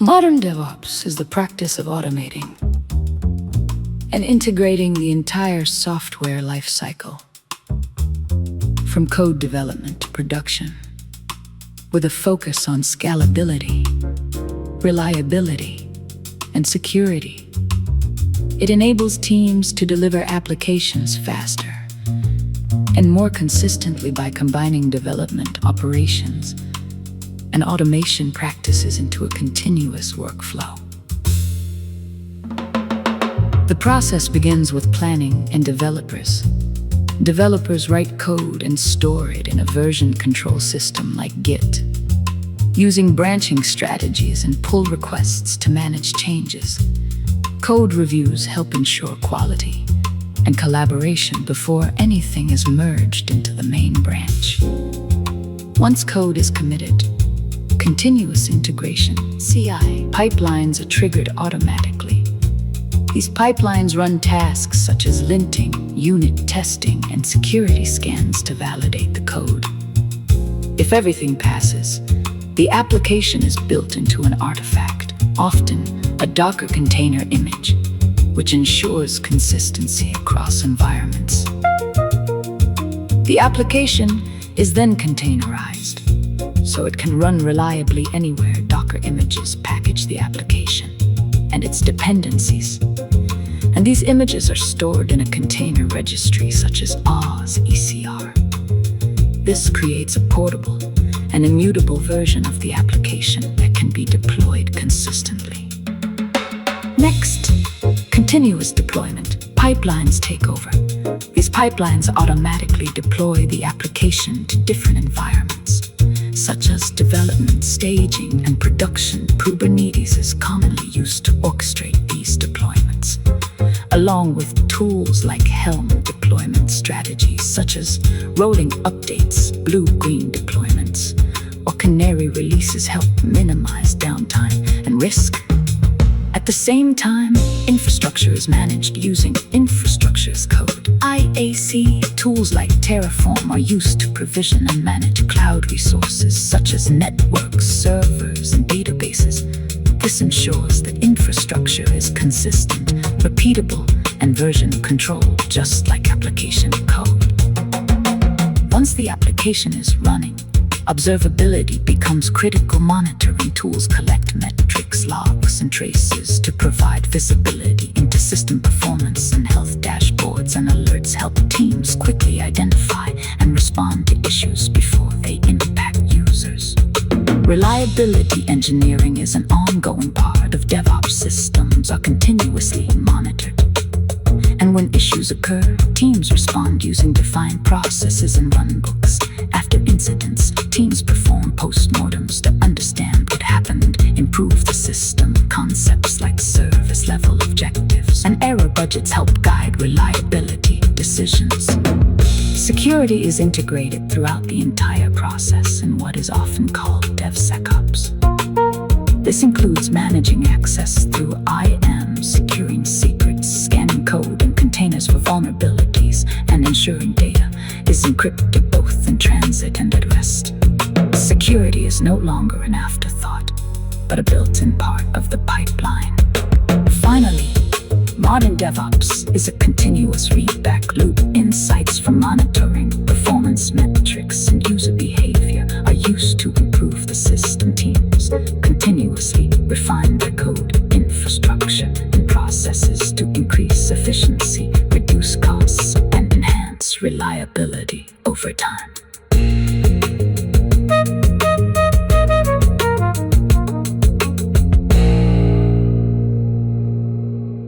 Modern DevOps is the practice of automating and integrating the entire software lifecycle, from code development to production, with a focus on scalability, reliability, and security. It enables teams to deliver applications faster and more consistently by combining development, operations, and automation practices into a continuous workflow. The process begins with planning and developers. Developers write code and store it in a version control system like Git, using branching strategies and pull requests to manage changes. Code reviews help ensure quality and collaboration before anything is merged into the main branch. Once code is committed, continuous integration, CI, pipelines are triggered automatically. These pipelines run tasks such as linting, unit testing, and security scans to validate the code. If everything passes, the application is built into an artifact, often a Docker container image, which ensures consistency across environments. The application is then containerized, so it can run reliably anywhere. Docker images package the application and its dependencies, and these images are stored in a container registry such as Oz ECR. This creates a portable and immutable version of the application that can be deployed consistently. Next, continuous deployment. Pipelines take over. These pipelines automatically deploy the application to different environments, such as development, staging, and production. Kubernetes is commonly used to orchestrate these deployments, along with tools like Helm deployment strategies, such as rolling updates, blue-green deployments, or canary releases help minimize downtime and risk. At the same time, infrastructure is managed using infrastructure as code. IAC tools like Terraform are used to provision and manage cloud resources such as networks, servers, and databases. This ensures that infrastructure is consistent, repeatable, and version controlled, just like application code. Once the application is running, observability becomes critical. Monitoring tools collect metrics, logs, and traces to provide visibility into system performance, and health dashboards and alerts help teams quickly identify and respond to issues before they impact users. Reliability engineering is an ongoing part of DevOps. Systems are continuously monitored, and when issues occur, teams respond using defined processes and runbooks. After incidents, teams perform postmortems to understand what happened, improve the system. Concepts like service level objectives and error budgets help guide reliability decisions. Security is integrated throughout the entire process in what is often called DevSecOps. This includes managing access through IAM, securing secrets, scanning code and containers for vulnerabilities, and ensuring data is encrypted both in transit and at rest. Security is no longer an afterthought, but a built-in part of the pipeline. Finally, modern DevOps is a continuous feedback loop. Insights from monitoring, performance metrics, and user behavior are used to improve the system. Teams continuously refine their code, infrastructure, and processes to increase efficiency, reduce costs, and enhance reliability over time.